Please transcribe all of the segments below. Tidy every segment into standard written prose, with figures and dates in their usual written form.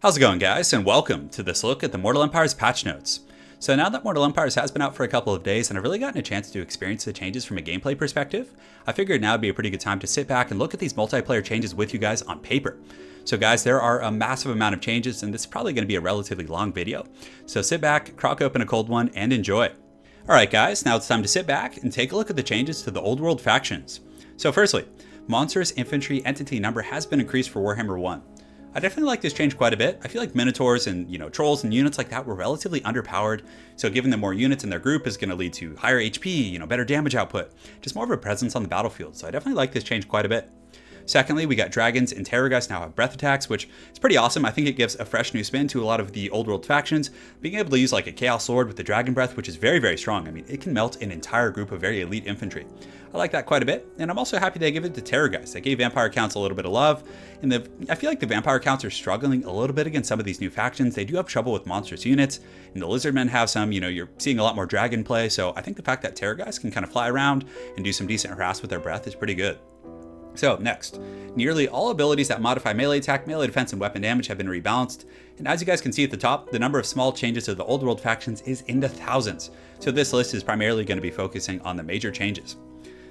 How's it going, guys, and welcome to this look at the Mortal Empires patch notes. So now that Mortal Empires has been out for a couple of days and I've really gotten a chance to experience the changes from a gameplay perspective, I figured now would be a pretty good time to sit back and look at these multiplayer changes with you guys on paper. So guys, there are a massive amount of changes and this is probably going to be a relatively long video. So sit back, crack open a cold one, and enjoy. Alright guys, now it's time to sit back and take a look at the changes to the Old World factions. So firstly, Monstrous Infantry Entity number has been increased for Warhammer 1. I definitely like this change quite a bit. I feel like Minotaurs and, trolls and units like that were relatively underpowered. So giving them more units in their group is going to lead to higher HP, better damage output, just more of a presence on the battlefield. So I definitely like this change quite a bit. Secondly, we got dragons and terrorgeists now have breath attacks, which is pretty awesome. I think it gives a fresh new spin to a lot of the old world factions. Being able to use like a chaos sword with the dragon breath, which is very, very strong. I mean, it can melt an entire group of very elite infantry. I like that quite a bit, and I'm also happy they give it to terrorgeists. They gave vampire counts a little bit of love, and I feel like the vampire counts are struggling a little bit against some of these new factions. They do have trouble with monstrous units, and the lizardmen have some. You're seeing a lot more dragon play, so I think the fact that terrorgeists can kind of fly around and do some decent harass with their breath is pretty good. So next, nearly all abilities that modify melee attack, melee defense, and weapon damage have been rebalanced. And as you guys can see at the top, the number of small changes to the old world factions is in the thousands. So this list is primarily going to be focusing on the major changes.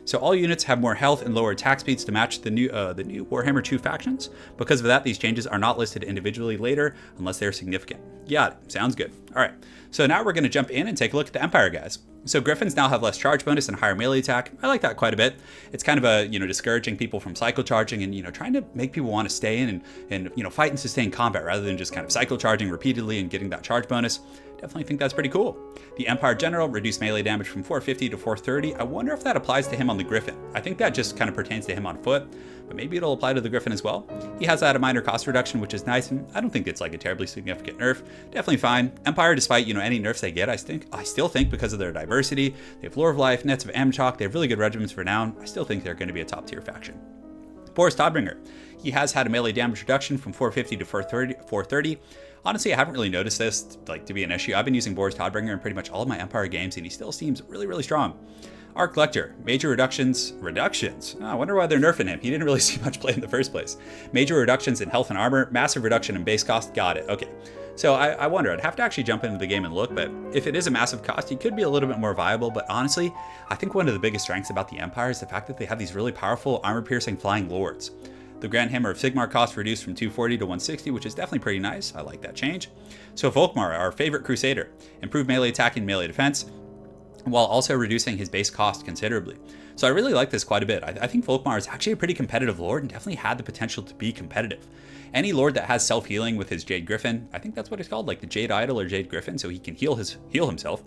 So all units have more health and lower attack speeds to match the new Warhammer 2 factions. Because of that, these changes are not listed individually later unless they're significant. Got it. Sounds good. All right. So now we're going to jump in and take a look at the Empire guys. So Griffins now have less charge bonus and higher melee attack. I like that quite a bit. It's kind of a, discouraging people from cycle charging and, trying to make people want to stay in and fight and sustain combat rather than just kind of cycle charging repeatedly and getting that charge bonus. Definitely think that's pretty cool. The Empire General reduced melee damage from 450 to 430. I wonder if that applies to him on the Griffin. I think that just kind of pertains to him on foot, but maybe it'll apply to the Griffin as well. He has had a minor cost reduction, which is nice, and I don't think it's like a terribly significant nerf. Definitely fine. Empire, despite any nerfs they get, I still think because of their diversity, they have Lore of Life, Nets of Amchok, they have really good regiments for now. I still think they're going to be a top tier faction. Boris Todbringer. He has had a melee damage reduction from 450 to 430. Honestly, I haven't really noticed this to be an issue. I've been using Boris Todbringer in pretty much all of my Empire games, and he still seems really, really strong. Arc Lecter, major reductions. Oh, I wonder why they're nerfing him. He didn't really see much play in the first place. Major reductions in health and armor, massive reduction in base cost. Got it. Okay. So I wonder, I'd have to actually jump into the game and look, but if it is a massive cost, he could be a little bit more viable. But honestly, I think one of the biggest strengths about the Empire is the fact that they have these really powerful armor-piercing flying lords. The Grand Hammer of Sigmar cost reduced from 240 to 160, which is definitely pretty nice. I like that change. So Volkmar, our favorite Crusader, improved melee attack and melee defense, while also reducing his base cost considerably. So I really like this quite a bit. I think Volkmar is actually a pretty competitive lord and definitely had the potential to be competitive. Any lord that has self-healing with his Jade Griffin, I think that's what it's called, like the Jade Idol or Jade Griffin, so he can heal himself,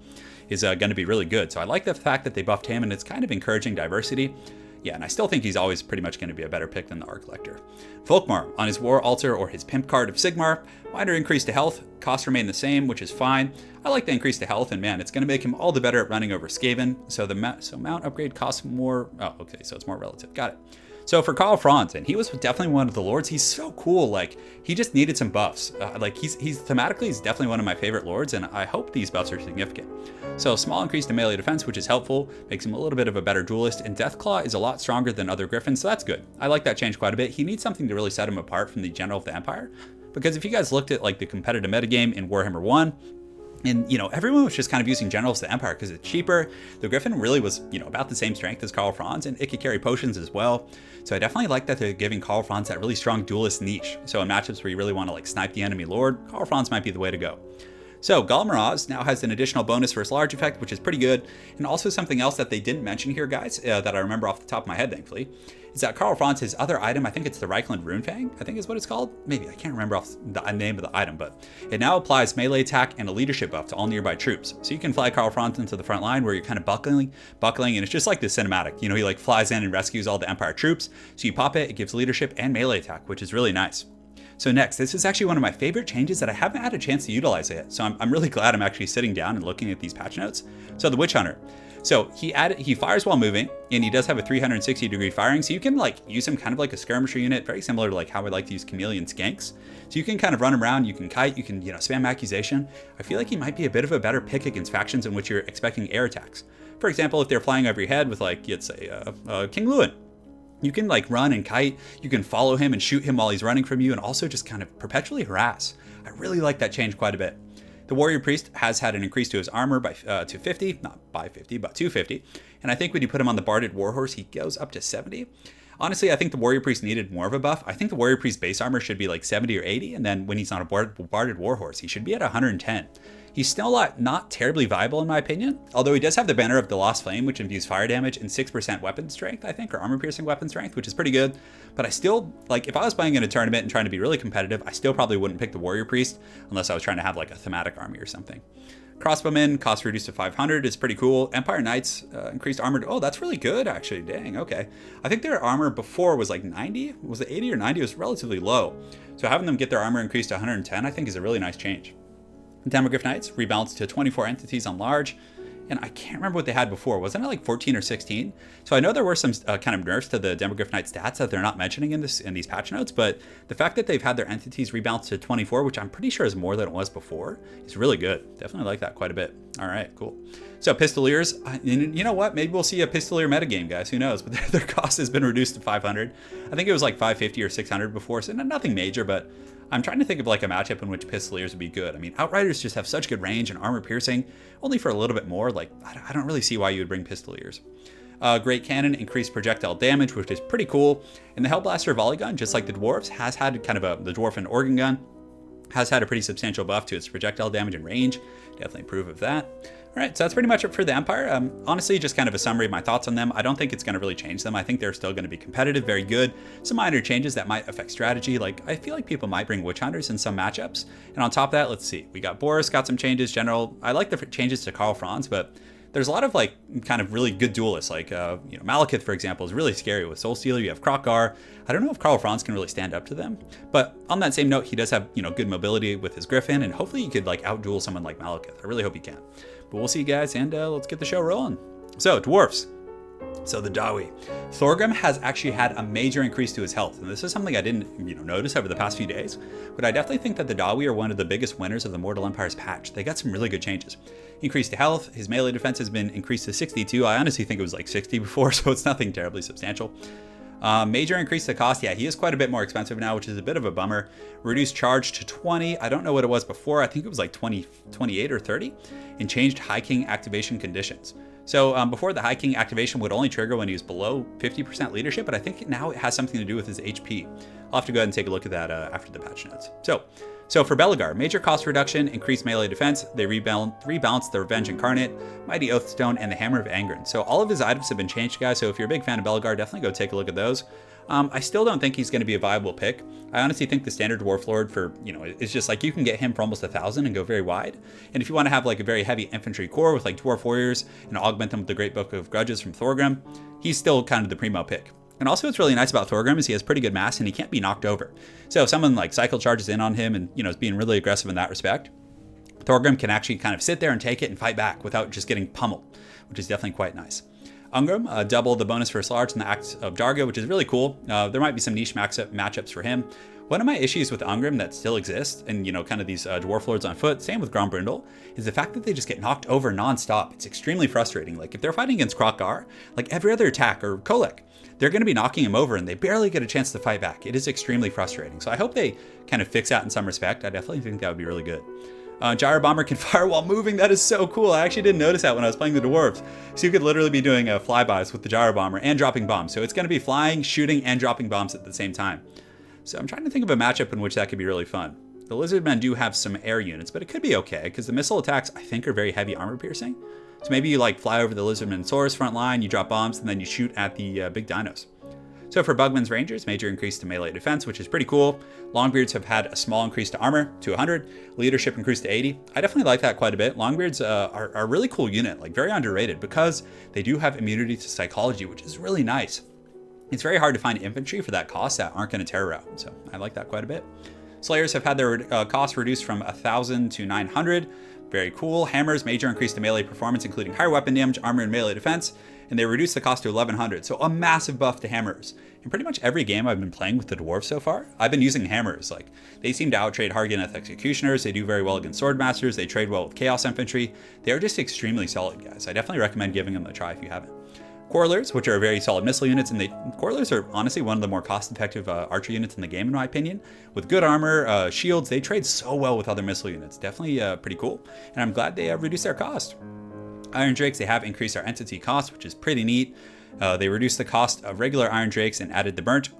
is going to be really good. So I like the fact that they buffed him, and it's kind of encouraging diversity. Yeah, and I still think he's always pretty much going to be a better pick than the Arc Lecter. Volkmar, on his War Altar or his Pimp card of Sigmar, minor increase to health, costs remain the same, which is fine. I like the increase to health, and man, it's going to make him all the better at running over Skaven, so mount upgrade costs more, so it's more relative, got it. So for Col France, and he was definitely one of the lords, he's so cool, he just needed some buffs. He's thematically, he's definitely one of my favorite lords, and I hope these buffs are significant. So small increase to melee defense, which is helpful, makes him a little bit of a better duelist, and Deathclaw is a lot stronger than other Griffins, so that's good. I like that change quite a bit. He needs something to really set him apart from the General of the Empire, because if you guys looked at the competitive metagame in Warhammer 1, and, everyone was just kind of using Generals of the Empire because it's cheaper. The Griffin really was, about the same strength as Col France, and it could carry potions as well. So I definitely like that they're giving Col France that really strong duelist niche. So in matchups where you really want to snipe the enemy lord, Col France might be the way to go. So Galmaraz now has an additional bonus for his large effect, which is pretty good. And also something else that they didn't mention here, guys, that I remember off the top of my head, thankfully, is that Col France, his other item, I think it's the Reichland Runefang, I think is what it's called. Maybe, I can't remember off the name of the item, but it now applies melee attack and a leadership buff to all nearby troops. So you can fly Col France into the front line where you're kind of buckling, and it's just like the cinematic. He flies in and rescues all the Empire troops. So you pop it gives leadership and melee attack, which is really nice. So next, this is actually one of my favorite changes that I haven't had a chance to utilize yet. So I'm really glad I'm actually sitting down and looking at these patch notes. So the Witch Hunter. So he fires while moving, and he does have a 360 degree firing. So you can use him kind of like a skirmisher unit, very similar to how I like to use chameleon skanks. So you can kind of run him around, you can kite, you can spam accusation. I feel like he might be a bit of a better pick against factions in which you're expecting air attacks. For example, if they're flying over your head with let's say King Lewin. You can run and kite, you can follow him and shoot him while he's running from you, and also just kind of perpetually harass. I really like that change quite a bit. The Warrior Priest has had an increase to his armor by to 50, not by 50, but 250. And I think when you put him on the Barded Warhorse, he goes up to 70. Honestly, I think the Warrior Priest needed more of a buff. I think the Warrior Priest base armor should be like 70 or 80, and then when he's on a Barded Warhorse, he should be at 110. He's still not terribly viable in my opinion, although he does have the banner of the Lost Flame, which imbues fire damage and 6% weapon strength, I think, or armor-piercing weapon strength, which is pretty good. But I still, like, if I was playing in a tournament and trying to be really competitive, I still probably wouldn't pick the Warrior Priest unless I was trying to have like a thematic army or something. Crossbowmen, cost reduced to 500 is pretty cool. Empire Knights, increased armor. Oh, that's really good, actually. Dang, okay. I think their armor before was like 90. Was it 80 or 90? It was relatively low. So having them get their armor increased to 110, I think is a really nice change. Hippogriff Knights rebalanced to 24 entities on large. And I can't remember what they had before. Wasn't it like 14 or 16? So I know there were some kind of nerfs to the Hippogriff Knight stats that they're not mentioning in these patch notes, but the fact that they've had their entities rebalanced to 24, which I'm pretty sure is more than it was before, is really good. Definitely like that quite a bit. All right, cool. So Pistoliers, you know what? Maybe we'll see a Pistolier metagame, guys. Who knows? But their cost has been reduced to 500. I think it was like 550 or 600 before, so nothing major, but I'm trying to think of like a matchup in which Pistoliers would be good. I mean, Outriders just have such good range and armor piercing, only for a little bit more. Like, I don't really see why you would bring Pistoliers. Great Cannon, increased projectile damage, which is pretty cool. And the Hellblaster Volley Gun, just like the Dwarfs, has had kind of the Dwarf and Organ Gun, has had a pretty substantial buff to its projectile damage and range. Definitely approve of that. All right, so that's pretty much it for the Empire. Honestly, just kind of a summary of my thoughts on them. I don't think it's going to really change them. I think they're still going to be competitive, very good. Some minor changes that might affect strategy. Like, I feel like people might bring Witch Hunters in some matchups. And on top of that, let's see. We got Boris, got some changes. General, I like the changes to Col France, but there's a lot of like kind of really good duelists. Like, Malekith, for example, is really scary with Soul Stealer. You have Kroq-Gar. I don't know if Col France can really stand up to them. But on that same note, he does have, good mobility with his Griffin. And hopefully he could like outduel someone like Malekith. I really hope he can. But we'll see you guys, and let's get the show rolling. So, Dwarfs. So the Dawi. Thorgrim has actually had a major increase to his health, and this is something I didn't notice over the past few days, but I definitely think that the Dawi are one of the biggest winners of the Mortal Empires patch. They got some really good changes. Increased to health, his melee defense has been increased to 62. I honestly think it was like 60 before, so it's nothing terribly substantial. Major increase to cost. Yeah, he is quite a bit more expensive now, which is a bit of a bummer. Reduced charge to 20. I don't know what it was before. I think it was like 28 or 30. And changed High King activation conditions. So before, the High King activation would only trigger when he was below 50% leadership, but I think now it has something to do with his HP. I'll have to go ahead and take a look at that after the patch notes. So for Belegar, major cost reduction, increased melee defense. They rebalanced the Revenge Incarnate, Mighty Oathstone, and the Hammer of Angren. So all of his items have been changed, guys. So if you're a big fan of Belegar, definitely go take a look at those. I still don't think he's going to be a viable pick. I honestly think the standard Dwarf Lord for, it's just like you can get him for almost 1,000 and go very wide. And if you want to have like a very heavy infantry core with like Dwarf Warriors and augment them with the Great Book of Grudges from Thorgrim, he's still kind of the primo pick. And also what's really nice about Thorgrim is he has pretty good mass and he can't be knocked over. So if someone like cycle charges in on him and, is being really aggressive in that respect, Thorgrim can actually kind of sit there and take it and fight back without just getting pummeled, which is definitely quite nice. Ungrim, double the bonus for Slarge in the Act of Jargo, which is really cool. There might be some niche matchups for him. One of my issues with Ungrim that still exists, and kind of these Dwarf Lords on foot, same with Grombrindle, is the fact that they just get knocked over nonstop. It's extremely frustrating. Like if they're fighting against Kroq-Gar, like every other attack, or Kolek, they're going to be knocking him over and they barely get a chance to fight back. It is extremely frustrating. So I hope they kind of fix that in some respect. I definitely think that would be really good. Gyro Bomber can fire while moving. That is so cool. I actually didn't notice that when I was playing the Dwarves. So you could literally be doing flybys with the Gyro Bomber and dropping bombs. So it's going to be flying, shooting, and dropping bombs at the same time. So I'm trying to think of a matchup in which that could be really fun. The Lizardmen do have some air units, but it could be okay because the missile attacks, I think, are very heavy armor piercing. So maybe you like fly over the Lizardmen Saurus front line, you drop bombs, and then you shoot at the big dinos. So for Bugman's Rangers, major increase to melee defense, which is pretty cool. Longbeards have had a small increase to armor to 100, leadership increased to 80. I definitely like that quite a bit. Longbeards are a really cool unit, like very underrated because they do have immunity to psychology, which is really nice. It's very hard to find infantry for that cost that aren't going to terror out, so I like that quite a bit. Slayers have had their cost reduced from 1,000 to 900. Very cool. Hammers, major increase to melee performance, including higher weapon damage, armor, and melee defense. And they reduced the cost to 1,100, so a massive buff to hammers. In pretty much every game I've been playing with the Dwarves so far, I've been using hammers. Like, they seem to outtrade Harganeth Executioners, they do very well against Swordmasters, they trade well with Chaos Infantry. They are just extremely solid, guys. I definitely recommend giving them a try if you haven't. Quarrelers, which are very solid missile units, and Quarrelers are honestly one of the more cost-effective archer units in the game, in my opinion. With good armor, shields, they trade so well with other missile units. Definitely pretty cool, and I'm glad they reduced their cost. Iron Drakes, they have increased our entity cost, which is pretty neat. They reduced the cost of regular Iron Drakes and added the burnt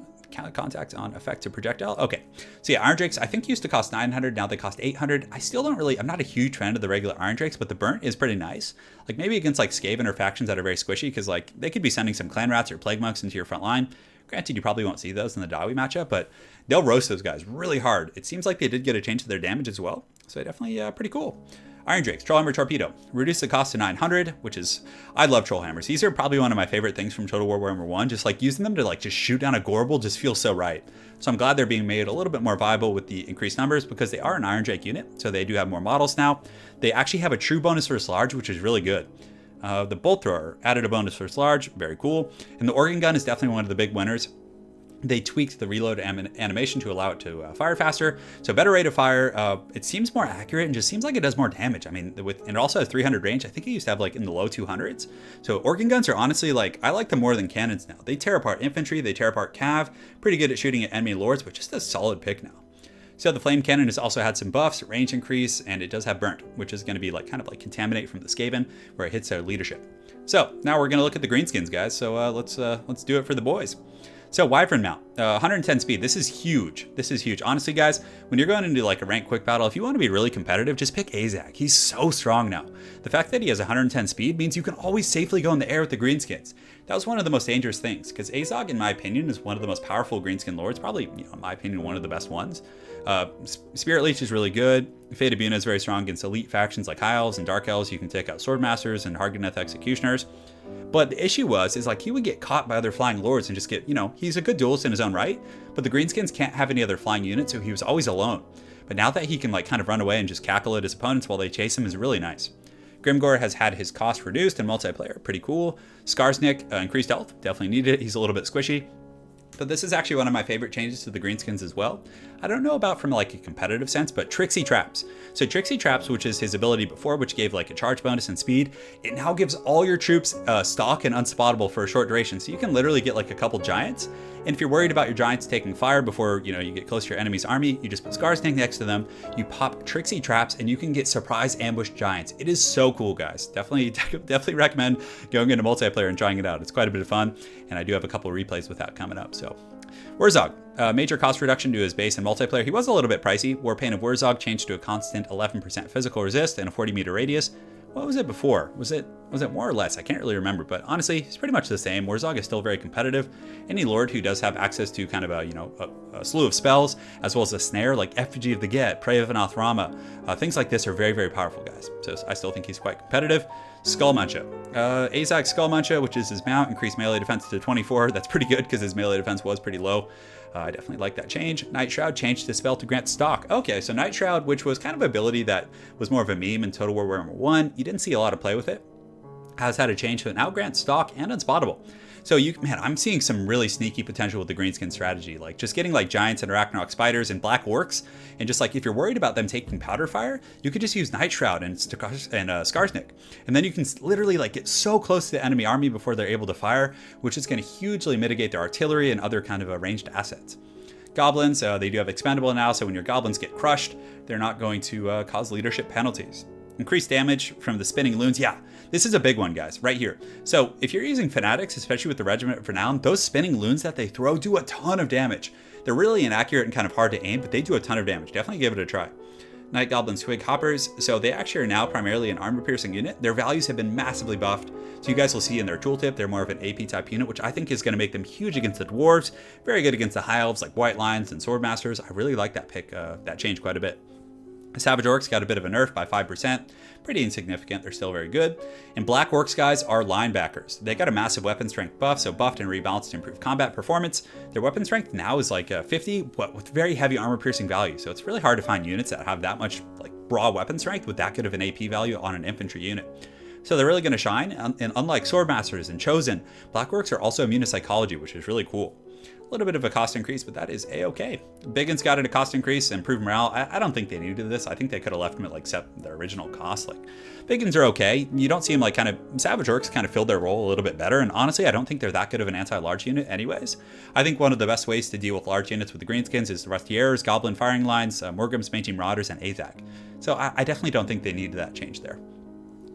contact on effective projectile. Okay, so yeah, Iron Drakes I think used to cost 900, now they cost 800. I still don't really, I'm not a huge fan of the regular Iron Drakes, but the burnt is pretty nice. Like maybe against like Skaven or factions that are very squishy, because like they could be sending some clan rats or plague monks into your front line. Granted, you probably won't see those in the Dawi matchup, but they'll roast those guys really hard. It seems like they did get a change to their damage as well, so definitely pretty cool. Iron Drakes, Trollhammer Torpedo. Reduce the cost to 900, which is, I love Trollhammers. These are probably one of my favorite things from Total War Warhammer 1. Just like using them to like just shoot down a Gorble just feels so right. So I'm glad they're being made a little bit more viable with the increased numbers, because they are an Iron Drake unit, so they do have more models now. They actually have a true bonus versus large, which is really good. The Bolt Thrower added a bonus versus large, very cool. And the Organ Gun is definitely one of the big winners. They tweaked the reload animation to allow it to fire faster, so better rate of fire. It seems more accurate and just seems like it does more damage. I mean, and it also has 300 range. I think it used to have like in the low 200s. So organ guns are honestly like, I like them more than cannons now. They tear apart infantry, they tear apart cav. Pretty good at shooting at enemy lords, but just a solid pick now. So the flame cannon has also had some buffs, range increase, and it does have burnt, which is going to be like kind of like contaminate from the Skaven, where it hits their leadership. So now we're going to look at the greenskins, guys. So let's do it for the boys. So Wyvern Mount, 110 speed. This is huge. This is huge. Honestly, guys, when you're going into like a ranked quick battle, if you want to be really competitive, just pick Azag. He's so strong now. The fact that he has 110 speed means you can always safely go in the air with the greenskins. That was one of the most dangerous things, because Azog, in my opinion, is one of the most powerful greenskin lords. Probably, in my opinion, one of the best ones. Spirit Leech is really good. Fate Abuna is very strong against elite factions like High Elves and Dark Elves. You can take out Swordmasters and Harganeth Executioners. But the issue is like he would get caught by other flying lords and just get, he's a good duelist in his own right, but the greenskins can't have any other flying units, so he was always alone. But now that he can like kind of run away and just cackle at his opponents while they chase him is really nice. Grimgor has had his cost reduced in multiplayer, pretty cool. Skarsnik, increased health, definitely needed it. He's a little bit squishy. But this is actually one of my favorite changes to the greenskins as well. I don't know about from like a competitive sense, but Trixie Traps. So Trixie Traps, which is his ability before, which gave like a charge bonus and speed, it now gives all your troops stock and unspottable for a short duration. So you can literally get like a couple giants. And if you're worried about your giants taking fire before you get close to your enemy's army, you just put Skarsnik next to them, you pop Trixie Traps, and you can get surprise ambush giants. It is so cool, guys. Definitely recommend going into multiplayer and trying it out. It's quite a bit of fun, and I do have a couple replays with that coming up. So Wurzog, major cost reduction to his base in multiplayer. He was a little bit pricey. Warpaint of Wurzog changed to a constant 11% physical resist and a 40-meter radius. What was it before? Was it more or less? I can't really remember, but honestly, it's pretty much the same. Wurzog is still very competitive. Any lord who does have access to kind of a slew of spells, as well as a snare like Effigy of the Get, Prey of Anathrama, things like this are very, very powerful, guys. So I still think he's quite competitive. Skullmuncher. Azag Skullmuncher, which is his mount, increased melee defense to 24. That's pretty good because his melee defense was pretty low. I definitely like that change. Nightshroud changed the spell to grant stock. Okay, so Nightshroud, which was kind of an ability that was more of a meme in Total War Warhammer 1, you didn't see a lot of play with it, has had a change to it now grants stock and unspottable. So I'm seeing some really sneaky potential with the greenskin strategy, like just getting like giants and Arachnarok spiders and black orcs, and just like if you're worried about them taking powder fire, you could just use Nightshroud and Skarsnik, and then you can literally like get so close to the enemy army before they're able to fire, which is going to hugely mitigate their artillery and other kind of ranged assets. Goblins, they do have expendable now, so when your goblins get crushed, they're not going to cause leadership penalties. Increased damage from the spinning loons. Yeah, this is a big one, guys, right here. So if you're using Fanatics, especially with the Regiment of Renown, those spinning loons that they throw do a ton of damage. They're really inaccurate and kind of hard to aim, but they do a ton of damage. Definitely give it a try. Night Goblin Twig Hoppers. So they actually are now primarily an armor-piercing unit. Their values have been massively buffed. So you guys will see in their tooltip, they're more of an AP-type unit, which I think is going to make them huge against the Dwarves. Very good against the High Elves like White Lions and Swordmasters. I really like that pick, that change quite a bit. Savage Orcs got a bit of a nerf by 5%. Pretty insignificant, they're still very good. And Black Orcs, guys, are linebackers. They got a massive weapon strength buff, so buffed and rebalanced to improve combat performance. Their weapon strength now is like 50, but with very heavy armor piercing value. So it's really hard to find units that have that much like raw weapon strength with that good of an AP value on an infantry unit. So they're really going to shine, and unlike Swordmasters and Chosen, Black Orcs are also immune to psychology, which is really cool. A little bit of a cost increase, but that is a-okay. Biggin's got it a cost increase, improved morale. I don't think they needed this. I think they could have left them at like their original cost. Like Biggins are okay. You don't see them like kind of Savage Orcs kind of filled their role a little bit better. And honestly, I don't think they're that good of an anti-large unit anyways. I think one of the best ways to deal with large units with the greenskins is the Rustieres, Goblin Firing Lines, Morgums, Manchin Marauders, and Azag. So I definitely don't think they needed that change there.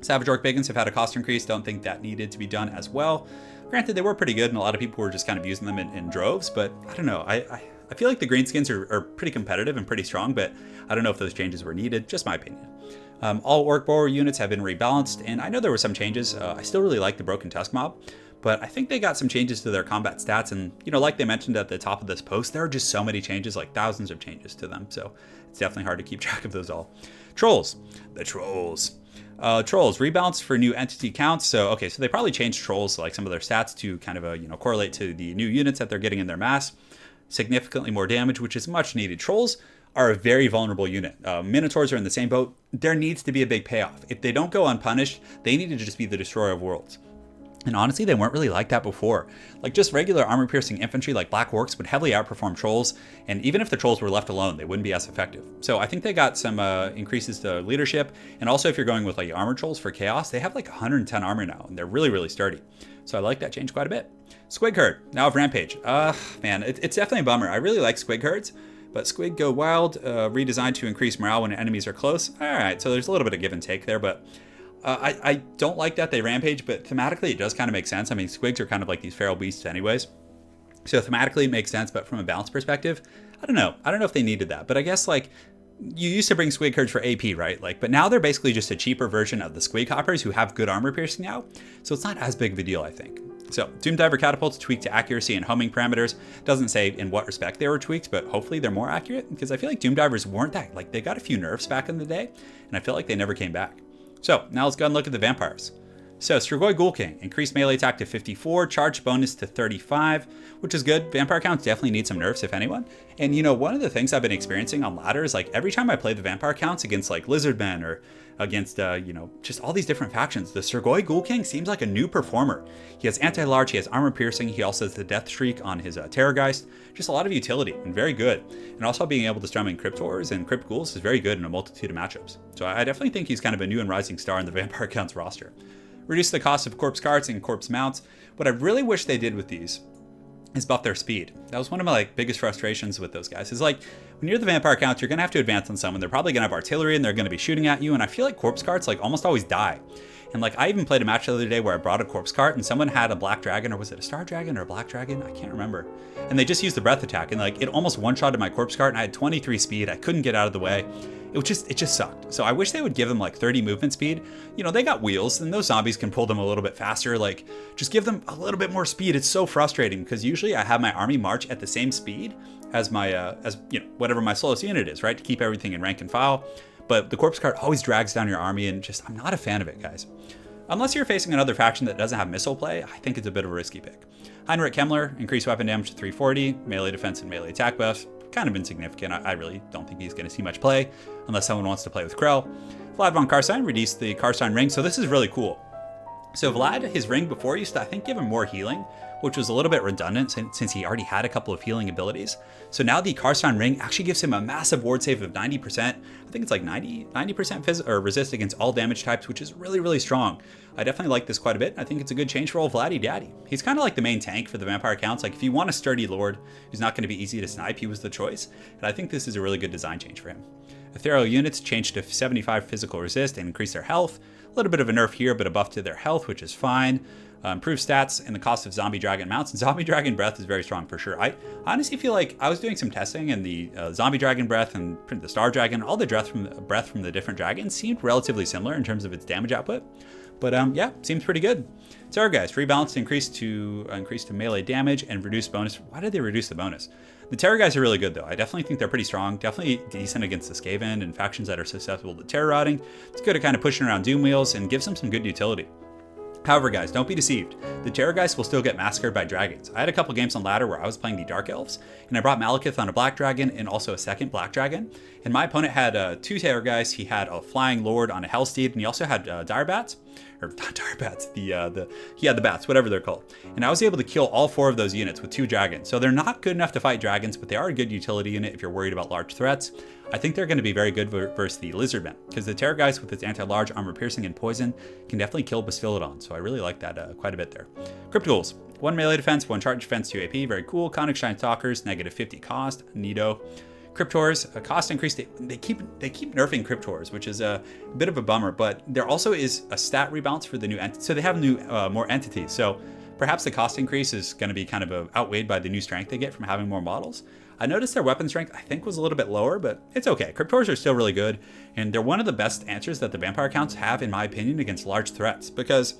Savage Orc Biggins have had a cost increase. Don't think that needed to be done as well. Granted, they were pretty good, and a lot of people were just kind of using them in droves, but I don't know. I feel like the greenskins are pretty competitive and pretty strong, but I don't know if those changes were needed. Just my opinion. All Orc Boar units have been rebalanced, and I know there were some changes. I still really like the Broken Tusk mob, but I think they got some changes to their combat stats, and like they mentioned at the top of this post, there are just so many changes, like thousands of changes to them, so it's definitely hard to keep track of those all. Trolls. The Trolls. Trolls rebalanced for new entity counts. So they probably changed trolls, like some of their stats, to kind of correlate to the new units that they're getting in their mass. Significantly more damage, which is much needed. Trolls are a very vulnerable unit. Minotaurs are in the same boat. There needs to be a big payoff. If they don't go unpunished, they need to just be the destroyer of worlds. And honestly, they weren't really like that before. Like just regular armor-piercing infantry like Black Orcs would heavily outperform trolls, and even if the trolls were left alone, they wouldn't be as effective. So I think they got some increases to leadership, and also if you're going with like armored trolls for chaos, they have like 110 armor now, and they're really, really sturdy. So I like that change quite a bit. Squig Herd, now of Rampage. Man, it's definitely a bummer. I really like Squig Herds, but Squig Go Wild, redesigned to increase morale when enemies are close. All right, so there's a little bit of give and take there, but I don't like that they rampage, but thematically it does kind of make sense. I mean, squigs are kind of like these feral beasts anyways. So thematically it makes sense, but from a balance perspective, I don't know. I don't know if they needed that, but I guess like you used to bring squig herds for AP, right? Like, but now they're basically just a cheaper version of the squig hoppers who have good armor piercing now. So it's not as big of a deal, I think. So Doom Diver catapults tweaked to accuracy and homing parameters. Doesn't say in what respect they were tweaked, but hopefully they're more accurate, because I feel like Doom Divers weren't that, like they got a few nerfs back in the day, and I feel like they never came back. So now let's go and look at the vampires. So Strigoi Ghoul King, increased melee attack to 54, charge bonus to 35, which is good. Vampire counts definitely need some nerfs, if anyone. And one of the things I've been experiencing on ladder is like every time I play the vampire counts against like Lizardmen or against, just all these different factions, the Strigoi Ghoul King seems like a new performer. He has anti-large, he has armor piercing, he also has the death streak on his Terrorgeist. Just a lot of utility and very good. And also being able to summon Cryptors and Crypt Ghouls is very good in a multitude of matchups. So I definitely think he's kind of a new and rising star in the vampire counts roster. Reduce the cost of corpse carts and corpse mounts. What I really wish they did with these is buff their speed. That was one of my biggest frustrations with those guys. Is like when you're the vampire count, you're gonna have to advance on someone. They're probably gonna have artillery and they're gonna be shooting at you. And I feel like corpse carts almost always die. And I even played a match the other day where I brought a corpse cart and someone had a black dragon, or was it a star dragon or a black dragon? I can't remember. And they just used the breath attack and it almost one-shotted my corpse cart, and I had 23 speed. I couldn't get out of the way. It just sucked. So I wish they would give them 30 movement speed. They got wheels and those zombies can pull them a little bit faster. Just give them a little bit more speed. It's so frustrating because usually I have my army march at the same speed as my, whatever my slowest unit is, right? To keep everything in rank and file. But the corpse cart always drags down your army, and I'm not a fan of it, guys. Unless you're facing another faction that doesn't have missile play, I think it's a bit of a risky pick. Heinrich Himmler, increased weapon damage to 340, melee defense and melee attack buffs. Kind of insignificant. I really don't think he's going to see much play unless someone wants to play with Krell. Vlad von Karstein reduced the Karstein ring, so this is really cool. So Vlad, his ring before used to, I think, give him more healing, which was a little bit redundant since he already had a couple of healing abilities. So now the Karstein ring actually gives him a massive ward save of 90%. I think it's 90% resist against all damage types, which is really, really strong. I definitely like this quite a bit. I think it's a good change for old Vladdy Daddy. He's kind of like the main tank for the vampire counts. If you want a sturdy lord who's not going to be easy to snipe, he was the choice. And I think this is a really good design change for him. Ethereal units changed to 75 physical resist and increase their health. A little bit of a nerf here, but a buff to their health, which is fine. Improved stats and the cost of zombie dragon mounts. And zombie dragon breath is very strong for sure. I honestly feel like I was doing some testing, and the zombie dragon breath and the star dragon, all the breath from the different dragons seemed relatively similar in terms of its damage output. But yeah, seems pretty good. Terrorgeist rebalanced, increased to melee damage and reduced bonus. Why did they reduce the bonus? The Terrorgeist are really good though. I definitely think they're pretty strong. Definitely decent against the Skaven and factions that are susceptible to terror rotting. It's good at kind of pushing around doom wheels and gives them some good utility. However, guys, don't be deceived. The Terrorgeist will still get massacred by dragons. I had a couple games on ladder where I was playing the Dark Elves, and I brought Malekith on a black dragon and also a second black dragon. And my opponent had 2 Terrorgeists. He had a Flying Lord on a Hellsteed, and he also had Dire Bats. Or not Dire Bats, he had the bats, whatever they're called. And I was able to kill all 4 of those units with 2 dragons. So they're not good enough to fight dragons, but they are a good utility unit if you're worried about large threats. I think they're going to be very good versus the Lizardmen, because the Terrorgeist with its anti-large, armor piercing, and poison can definitely kill Basphyllodon, so I really like that quite a bit there. Cryptools, 1 melee defense, 1 charge defense, 2 AP, very cool. Conic Shine Stalkers, negative 50 cost, neato. Cryptors, cost increase, they keep nerfing Cryptors, which is a bit of a bummer, but there also is a stat rebalance for the new entity, so they have new more entities, so perhaps the cost increase is going to be kind of outweighed by the new strength they get from having more models. I noticed their weapon strength, I think, was a little bit lower, but it's okay. Cryptors are still really good, and they're one of the best answers that the vampire counts have, in my opinion, against large threats. Because,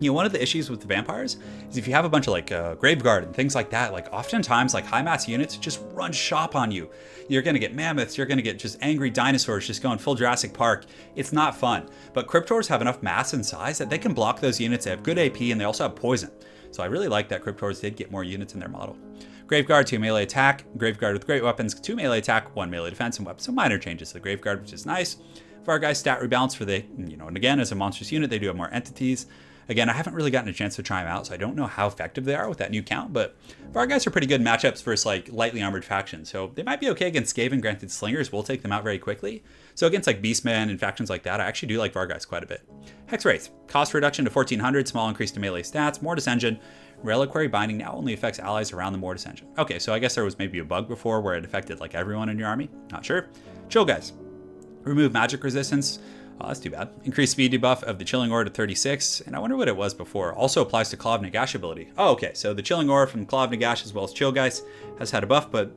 one of the issues with the vampires is if you have a bunch of Graveguard and things like that, oftentimes high mass units just run shop on you. You're going to get mammoths, you're going to get just angry dinosaurs just going full Jurassic Park. It's not fun. But Cryptors have enough mass and size that they can block those units. They have good AP, and they also have poison. So I really like that Cryptors did get more units in their model. Graveguard, 2 melee attack. Graveguard with great weapons, 2 melee attack, 1 melee defense, and weapons. So minor changes to the Graveguard, which is nice. Vargheist stat rebalance for the, and again, as a monstrous unit, they do have more entities. Again, I haven't really gotten a chance to try them out, so I don't know how effective they are with that new count, but Vargheist are pretty good matchups versus lightly armored factions, so they might be okay against Skaven. Granted, Slingers will take them out very quickly. So against Beastmen and factions like that, I actually do like Vargheist quite a bit. Hexwraith, cost reduction to 1400, small increase to melee stats, Mortis Engine. Reliquary Binding now only affects allies around the Mortis Engine. Okay, so I guess there was maybe a bug before where it affected everyone in your army. Not sure. Chill guys. Remove magic resistance. Oh, that's too bad. Increase speed debuff of the Chilling Aura to 36, and I wonder what it was before. Also applies to Claw of Nagash ability. Oh, okay, so the Chilling Aura from Claw of Nagash as well as Chill Guys has had a buff, but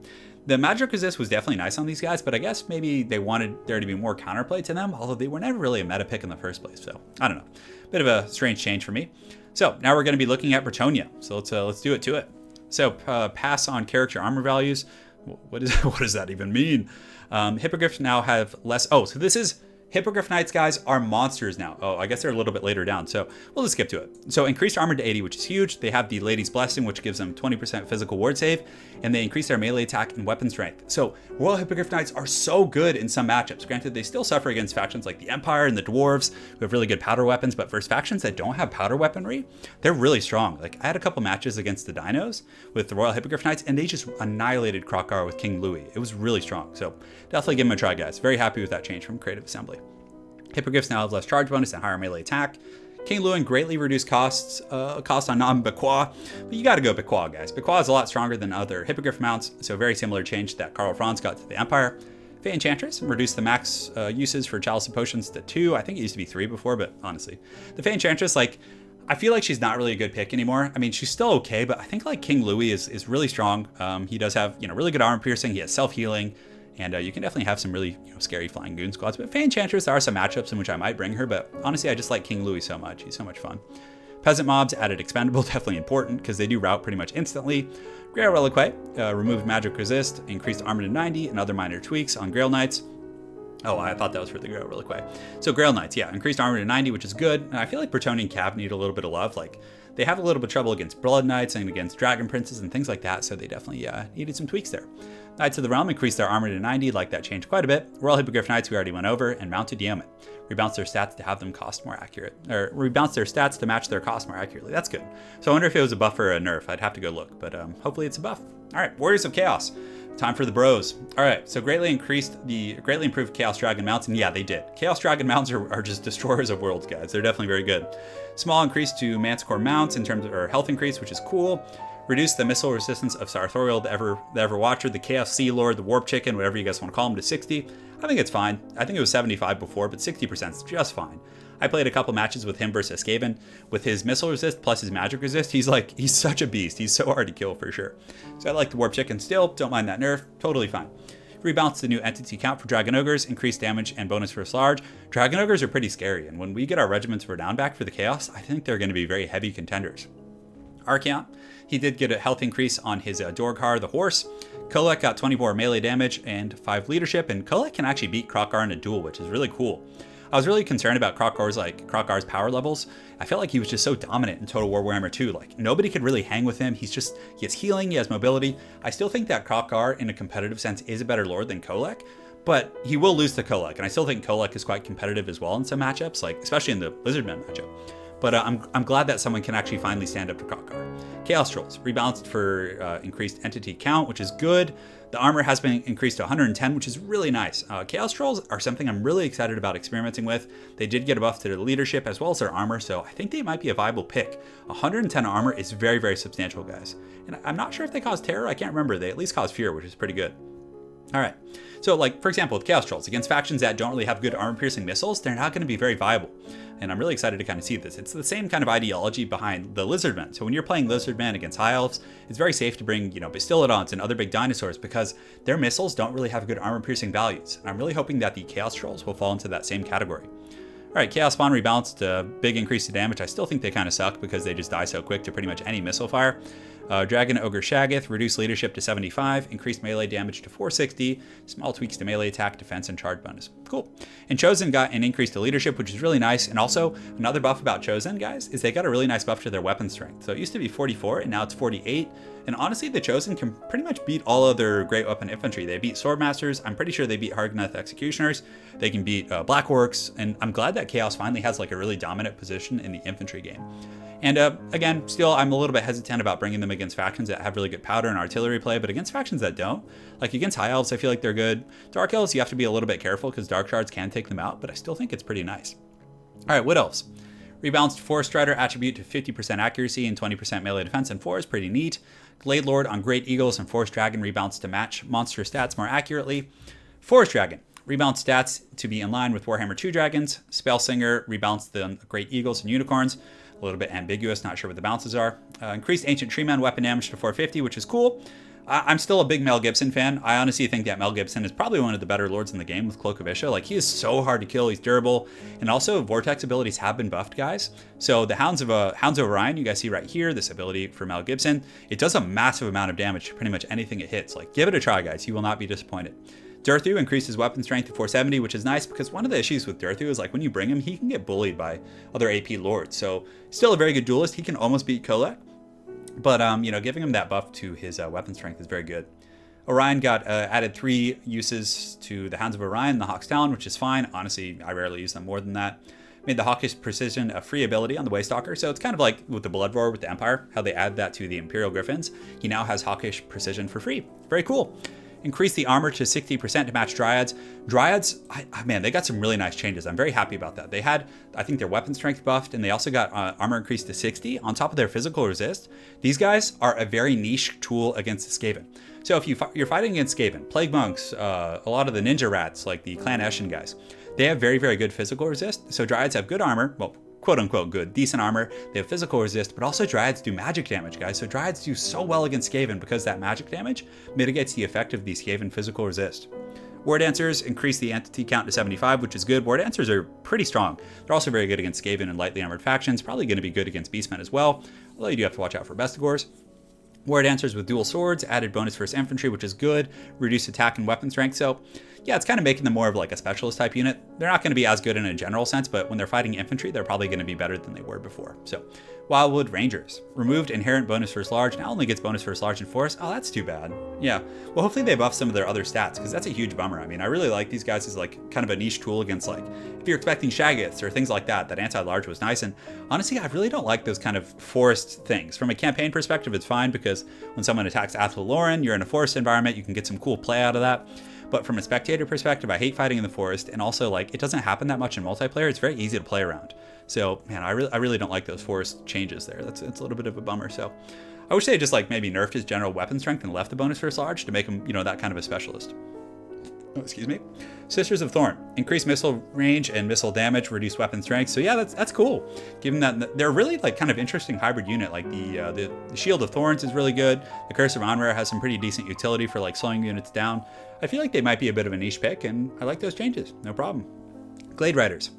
the magic resist was definitely nice on these guys, but I guess maybe they wanted there to be more counterplay to them, although they were never really a meta pick in the first place, so I don't know. Bit of a strange change for me. So now we're going to be looking at Bretonnia, so let's do it to it. So pass on character armor values. What does that even mean? Hippogriffs now have less. Oh, so this is Hippogriff Knights, guys, are monsters now. Oh, I guess they're a little bit later down, so we'll just skip to it. So increased armor to 80, which is huge. They have the Lady's Blessing, which gives them 20% physical ward save, and they increase their melee attack and weapon strength. So Royal Hippogriff Knights are so good in some matchups. Granted, they still suffer against factions like the Empire and the Dwarves, who have really good powder weapons, but versus factions that don't have powder weaponry, they're really strong. I had a couple matches against the Dinos with the Royal Hippogriff Knights, and they just annihilated Krokar with King Louis. It was really strong, so definitely give them a try, guys. Very happy with that change from Creative Assembly. Hippogriffs now have less charge bonus and higher melee attack. King Lewin greatly reduced cost on non-Bequois, but you gotta go Bequois, guys. Bequois is a lot stronger than other Hippogriff mounts, so very similar change that Col France got to the Empire. Fey Enchantress reduced the max uses for Chalice of Potions to 2. I think it used to be 3 before, but honestly. The Fey Enchantress, I feel like she's not really a good pick anymore. I mean, she's still okay, but I think King Louis is really strong. He does have really good armor piercing. He has self-healing. And you can definitely have some really scary flying goon squads. But Fey Enchantress, there are some matchups in which I might bring her. But honestly, I just like King Louis so much. He's so much fun. Peasant Mobs added Expendable, definitely important because they do rout pretty much instantly. Grail Reliquary, removed magic resist, increased armor to 90, and other minor tweaks on Grail Knights. Oh, I thought that was for the Grail Reliquary. So Grail Knights, yeah, increased armor to 90, which is good. And I feel like Bretonnian Cav need a little bit of love. They have a little bit of trouble against Blood Knights and against Dragon Princes and things like that, so they definitely needed some tweaks there. Knights of the Realm increased their armor to 90, like that changed quite a bit. Royal Hippogriff Knights we already went over, and Mounted Yeoman. Rebounce their stats to have them cost more accurate, or rebounce their stats to match their cost more accurately. That's good. So I wonder if it was a buff or a nerf. I'd have to go look, but hopefully it's a buff. All right, Warriors of Chaos. Time for the bros. All right, so greatly improved Chaos Dragon mounts, and yeah, they did. Chaos Dragon mounts are just destroyers of worlds, guys. They're definitely very good. Small increase to Manticore mounts in terms of health increase, which is cool. Reduce the missile resistance of Sartorial, the Ever Watcher, the Chaos Sea Lord, the Warp Chicken, whatever you guys want to call him, to 60. I think it's fine. I think it was 75 before, but 60% is just fine. I played a couple matches with him versus Skaven. With his missile resist plus his magic resist, he's such a beast. He's so hard to kill for sure. So I like the Warp Chicken still. Don't mind that nerf. Totally fine. Rebalance the new entity count for Dragon Ogres, increased damage and bonus for large. Dragon Ogres are pretty scary, and when we get our Regiments for down back for the Chaos, I think they're going to be very heavy contenders. Archeon, he did get a health increase on his Dorghar, the horse. Kolek got 24 melee damage and 5 leadership, and Kolek can actually beat Krokar in a duel, which is really cool. I was really concerned about Krokgar's power levels. I felt like he was just so dominant in Total War Warhammer 2. Like, nobody could really hang with him. He has healing, he has mobility. I still think that Krokgar, in a competitive sense, is a better lord than Kolek, but he will lose to Kolek, and I still think Kolek is quite competitive as well in some matchups, like especially in the Lizardmen matchup. But I'm glad that someone can actually finally stand up to Krokgar. Chaos Trolls, rebalanced for increased entity count, which is good. The armor has been increased to 110, which is really nice. Chaos Trolls are something I'm really excited about experimenting with. They did get a buff to their leadership as well as their armor, so I think they might be a viable pick. 110 armor is very, very substantial, guys. And I'm not sure if they cause terror. I can't remember. They at least cause fear, which is pretty good. All right. So, like, for example, with Chaos Trolls, against factions that don't really have good armor-piercing missiles, they're not going to be very viable. And I'm really excited to kind of see this. It's the same kind of ideology behind the Lizardmen. So when you're playing Lizardmen against High Elves, it's very safe to bring, Bastillodons and other big dinosaurs because their missiles don't really have good armor-piercing values. And I'm really hoping that the Chaos Trolls will fall into that same category. All right, Chaos Spawn rebalanced, big increase to damage. I still think they kind of suck because they just die so quick to pretty much any missile fire. Dragon Ogre Shaggoth, reduced leadership to 75, increased melee damage to 460, small tweaks to melee attack, defense, and charge bonus. Cool. And Chosen got an increase to leadership, which is really nice. And also, another buff about Chosen, guys, is they got a really nice buff to their weapon strength. So it used to be 44, and now it's 48. And honestly, the Chosen can pretty much beat all other great weapon infantry. They beat Swordmasters. I'm pretty sure they beat Hargneth Executioners. They can beat Blackworks. And I'm glad that Chaos finally has like a really dominant position in the infantry game. And again, still, I'm a little bit hesitant about bringing them against factions that have really good powder and artillery play, but against factions that don't, like against High Elves, I feel like they're good. Dark Elves, you have to be a little bit careful because Dark Shards can take them out, but I still think it's pretty nice. All right, Wood Elves. Rebalanced Forest Rider attribute to 50% accuracy and 20% melee defense and 4 is pretty neat. Glade Lord on Great Eagles and Forest Dragon rebalanced to match monster stats more accurately. Forest Dragon. Rebalanced stats to be in line with Warhammer 2 Dragons. Spellsinger rebalanced the Great Eagles and Unicorns. A little bit ambiguous, not sure what the balances are. Increased Ancient Treeman weapon damage to 450, which is cool. I'm still a big Mel Gibson fan. I honestly think that Mel Gibson is probably one of the better lords in the game with Cloak of Isha. Like, he is so hard to kill, he's durable, and also Vortex abilities have been buffed, guys. So the Hounds of Orion, you guys see right here, this ability for Mel Gibson, it does a massive amount of damage to pretty much anything it hits. Like, give it a try, guys. You will not be disappointed. Durthu increases weapon strength to 470, which is nice because one of the issues with Durthu is like when you bring him, he can get bullied by other AP lords. So still a very good duelist. He can almost beat Kolek, but giving him that buff to his weapon strength is very good. Orion got added 3 uses to the Hounds of Orion, the Hawk's Talon, which is fine. Honestly, I rarely use them more than that. Made the Hawkish Precision a free ability on the Waystalker. So it's kind of like with the Blood Roar with the Empire, how they add that to the Imperial Griffins. He now has Hawkish Precision for free. Very cool. Increase the armor to 60% to match Dryads. Dryads, man, they got some really nice changes. I'm very happy about that. They had, I think, their weapon strength buffed, and they also got armor increased to 60 on top of their physical resist. These guys are a very niche tool against Skaven. So if you're fighting against Skaven, Plague Monks, a lot of the Ninja Rats, like the Clan Eshin guys, they have very, very good physical resist. So Dryads have good armor, well, quote-unquote good, decent armor. They have physical resist, but also Dryads do magic damage, guys. So Dryads do so well against Skaven because that magic damage mitigates the effect of the Skaven physical resist. War Dancers increase the entity count to 75, which is good. War Dancers are pretty strong. They're also very good against Skaven and lightly armored factions. Probably going to be good against Beastmen as well, although you do have to watch out for Bestigors. War Dancers with dual swords, added bonus versus infantry, which is good. Reduced attack and weapon strength. So yeah, it's kind of making them more of like a specialist type unit. They're not going to be as good in a general sense, but when they're fighting infantry, they're probably going to be better than they were before. So Wildwood Rangers. Removed inherent bonus versus large. Now only gets bonus versus large and force. Oh, that's too bad. Yeah. Well, hopefully they buff some of their other stats because that's a huge bummer. I mean, I really like these guys as like kind of a niche tool against like, if you're expecting Shaggoths or things like that, that anti-large was nice. And honestly, I really don't like those kind of forest things. From a campaign perspective, it's fine because when someone attacks Athel Lauren, you're in a forest environment, you can get some cool play out of that. But from a spectator perspective, I hate fighting in the forest, and also like it doesn't happen that much in multiplayer. It's very easy to play around. So man, I really don't like those forest changes there. It's a little bit of a bummer. So I wish they just like maybe nerfed his general weapon strength and left the bonus versus large to make him, that kind of a specialist. Oh, excuse me. Sisters of Thorn. Increased missile range and missile damage, reduced weapon strength. So yeah, that's cool. Given that they're really like kind of interesting hybrid unit. Like the Shield of Thorns is really good. The Curse of Onrare has some pretty decent utility for like slowing units down. I feel like they might be a bit of a niche pick, and I like those changes. No problem. Glade Riders.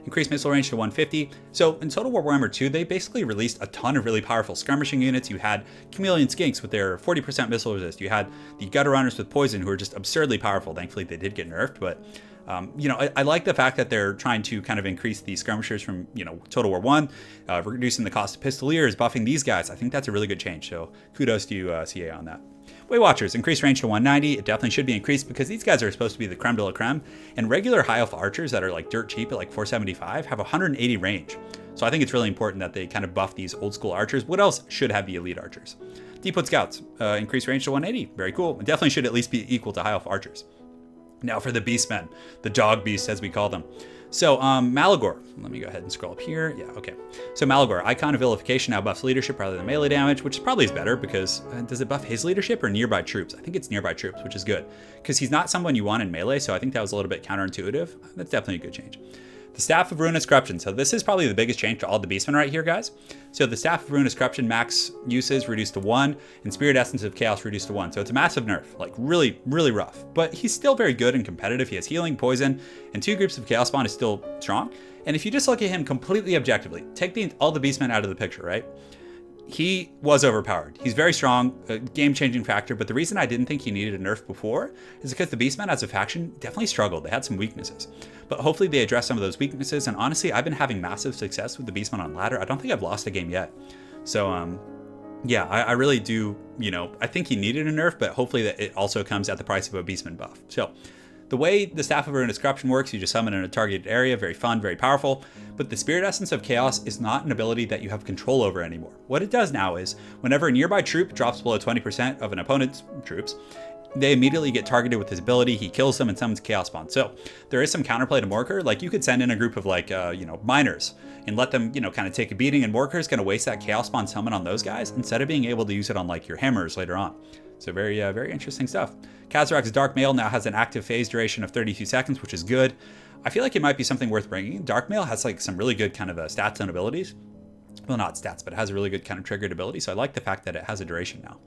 Increased missile range to 150. So in Total War Warhammer 2, they basically released a ton of really powerful skirmishing units. You had Chameleon Skinks with their 40% missile resist. You had the Gutter Runners with poison, who are just absurdly powerful. Thankfully, they did get nerfed, but I like the fact that they're trying to kind of increase the skirmishers from, Total War 1, reducing the cost of pistoliers, buffing these guys. I think that's a really good change. So kudos to you, CA, on that. Weightwatchers, increased range to 190. It definitely should be increased because these guys are supposed to be the creme de la creme. And regular high elf archers that are like dirt cheap at like 475 have 180 range. So I think it's really important that they kind of buff these old school archers. What else should have the elite archers? Deepwood scouts, increased range to 180. Very cool. It definitely should at least be equal to high elf archers. Now for the beastmen, the dog beasts as we call them. So Malagor, let me go ahead and scroll up here. Yeah, okay. So Malagor, Icon of Vilification, now buffs leadership rather than melee damage, which probably is better because does it buff his leadership or nearby troops? I think it's nearby troops, which is good because he's not someone you want in melee. So I think that was a little bit counterintuitive. That's definitely a good change. The Staff of Ruinous Corruption. So this is probably the biggest change to all the beastmen right here, guys. So the Staff of Ruinous Corruption max uses reduced to 1 and Spirit Essence of Chaos reduced to 1. So it's a massive nerf, like really, really rough. But he's still very good and competitive. He has healing, poison, and 2 groups of Chaos Spawn is still strong. And if you just look at him completely objectively, take all the beastmen out of the picture, right? He was overpowered. He's very strong, a game-changing factor, but the reason I didn't think he needed a nerf before is because the Beastmen as a faction definitely struggled. They had some weaknesses, but hopefully they address some of those weaknesses, and honestly, I've been having massive success with the Beastmen on ladder. I don't think I've lost a game yet. So, yeah, I really do, I think he needed a nerf, but hopefully that it also comes at the price of a Beastman buff. So, the way the Staff of Ruinous Corruption works, you just summon in a targeted area, very fun, very powerful, but the Spirit Essence of Chaos is not an ability that you have control over anymore. What it does now is, whenever a nearby troop drops below 20% of an opponent's troops, they immediately get targeted with his ability, he kills them and summons Chaos Spawn. So, there is some counterplay to Morker, like you could send in a group of miners, and let them, kind of take a beating, and Morker is going to waste that Chaos Spawn summon on those guys, instead of being able to use it on like your hammers later on. So very, very interesting stuff. Kazarak's Dark Mail now has an active phase duration of 32 seconds, which is good. I feel like it might be something worth bringing. Dark Mail has like some really good kind of stats and abilities. Well, not stats, but it has a really good kind of triggered ability. So I like the fact that it has a duration now.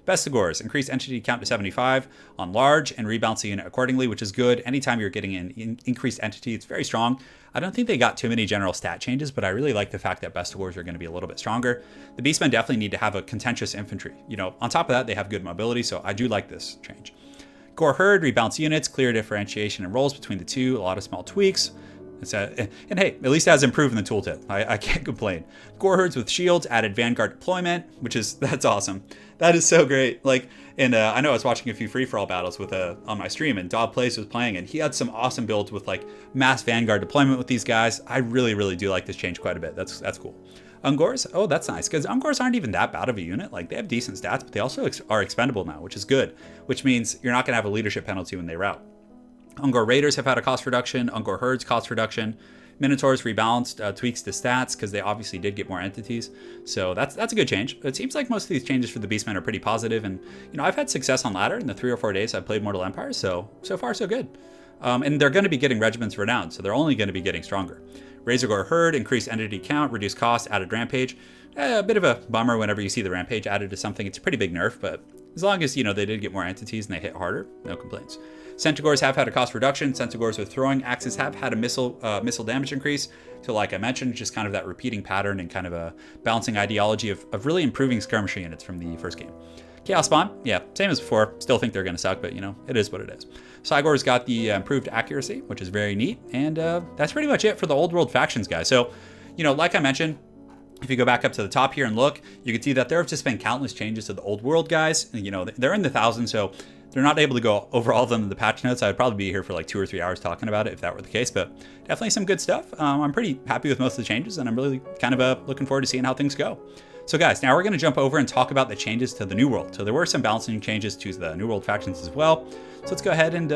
Bestigors, increase entity count to 75 on large and rebalance the unit accordingly, which is good. Anytime you're getting an increased entity, it's very strong. I don't think they got too many general stat changes, but I really like the fact that Bestigors are going to be a little bit stronger. The Beastmen definitely need to have a contentious infantry. On top of that, they have good mobility, so I do like this change. Gore Herd, rebalance units, clear differentiation and roles between the two, a lot of small tweaks. And hey, at least it has improved in the tooltip. I can't complain. Gore Herds with shields, added Vanguard deployment, that's awesome. That is so great. I know I was watching a few free-for-all battles with on my stream, and Dog Plays was playing, and he had some awesome builds with mass Vanguard deployment with these guys. I really, really do like this change quite a bit. That's cool. Ungors, oh, that's nice, because Ungors aren't even that bad of a unit. They have decent stats, but they also are expendable now, which is good, which means you're not going to have a leadership penalty when they rout. Ungor Raiders have had a cost reduction. Ungor Herds cost reduction. Minotaurs rebalanced, tweaks to stats because they obviously did get more entities. So that's a good change. It seems like most of these changes for the Beastmen are pretty positive, and I've had success on ladder in the 3 or 4 days I've played Mortal Empire, so far so good. And they're going to be getting regiments renowned, so they're only going to be getting stronger. Razorgore Herd, increased entity count, reduced cost, added rampage. A bit of a bummer whenever you see the rampage added to something. It's a pretty big nerf, but as long as they did get more entities and they hit harder, no complaints. Centaurs have had a cost reduction. Centaurs with throwing axes have had a missile damage increase. So like I mentioned, just kind of that repeating pattern and kind of a balancing ideology of really improving skirmisher units from the first game. Chaos Spawn, yeah, same as before. Still think they're going to suck, but it is what it is. Cygor's got the improved accuracy, which is very neat. And that's pretty much it for the old world factions, guys. So, like I mentioned, if you go back up to the top here and look, you can see that there have just been countless changes to the old world, guys. And, they're in the thousands, so they're not able to go over all of them in the patch notes. I'd probably be here for 2 or 3 hours talking about it if that were the case, but definitely some good stuff. I'm pretty happy with most of the changes, and I'm really kind of looking forward to seeing how things go. So guys, now we're going to jump over and talk about the changes to the New World. So there were some balancing changes to the New World factions as well. So let's go ahead and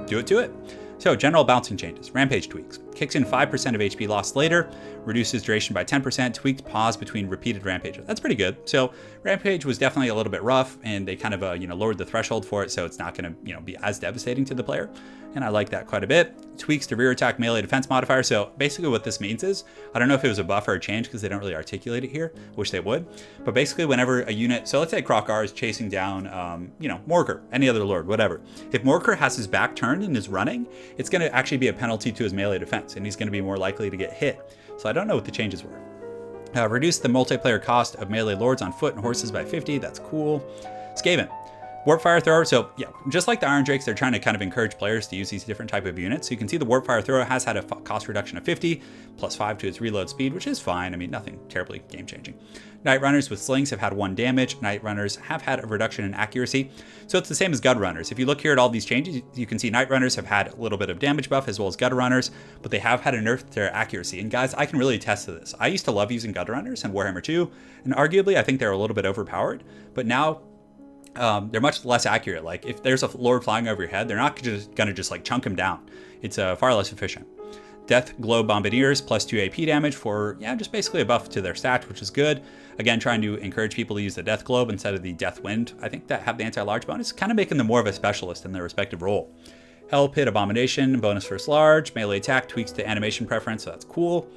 do it. So general bouncing changes, rampage tweaks, kicks in 5% of HP lost later, reduces duration by 10%, tweaked pause between repeated rampage. That's pretty good. So rampage was definitely a little bit rough, and they kind of lowered the threshold for it, so it's not going to be as devastating to the player. And I like that quite a bit. Tweaks to rear attack melee defense modifier. So basically what this means is, I don't know if it was a buff or a change because they don't really articulate it here. Wish they would. But basically whenever a unit, so let's say Krokar is chasing down, Morker, any other lord, whatever. If Morker has his back turned and is running, it's going to actually be a penalty to his melee defense, and he's going to be more likely to get hit. So I don't know what the changes were. Reduce the multiplayer cost of melee lords on foot and horses by 50. That's cool. Skaven. Warp Fire Thrower, so yeah, just like the Iron Drakes, they're trying to kind of encourage players to use these different type of units. So you can see the Warp Fire Thrower has had a cost reduction of 50, plus 5 to its reload speed, which is fine. I mean, nothing terribly game-changing. Night Runners with Slings have had 1 damage. Night Runners have had a reduction in accuracy. So it's the same as Gut Runners. If you look here at all these changes, you can see Night Runners have had a little bit of damage buff as well as Gut Runners, but they have had a nerf to their accuracy. And guys, I can really attest to this. I used to love using Gut Runners in Warhammer 2, and arguably I think they're a little bit overpowered, but now they're much less accurate. Like if there's a lord flying over your head, they're not just gonna like chunk him down. It's far less efficient. Death Glow Bombardiers plus 2 AP damage for, yeah, just basically a buff to their stats, which is good. Again, trying to encourage people to use the Death Globe instead of the Death Wind. I think that have the anti-large bonus, kind of making them more of a specialist in their respective role. Hell Pit Abomination, bonus first large, melee attack, tweaks to animation preference, so that's cool.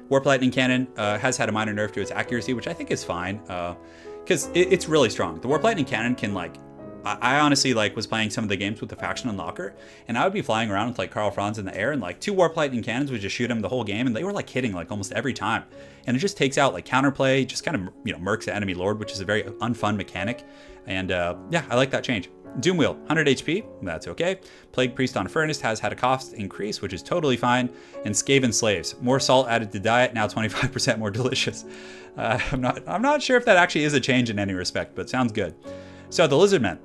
Warp Lightning Cannon has had a minor nerf to its accuracy, which I think is fine, because it's really strong. The Warp Lightning Cannon can like, I honestly like was playing some of the games with the faction unlocker, and I would be flying around with like Col France in the air, and like 2 Warp Lightning Cannons would just shoot him the whole game, and they were like hitting like almost every time. And it just takes out like counterplay, just kind of, you know, murks the enemy lord, which is a very unfun mechanic. And yeah, I like that change. Doom Wheel, 100 HP, that's okay. Plague Priest on Furnace has had a cost increase, which is totally fine. And Skaven Slaves, more salt added to diet, now 25% more delicious. I'm not sure if that actually is a change in any respect, but sounds good. So the Lizardmen.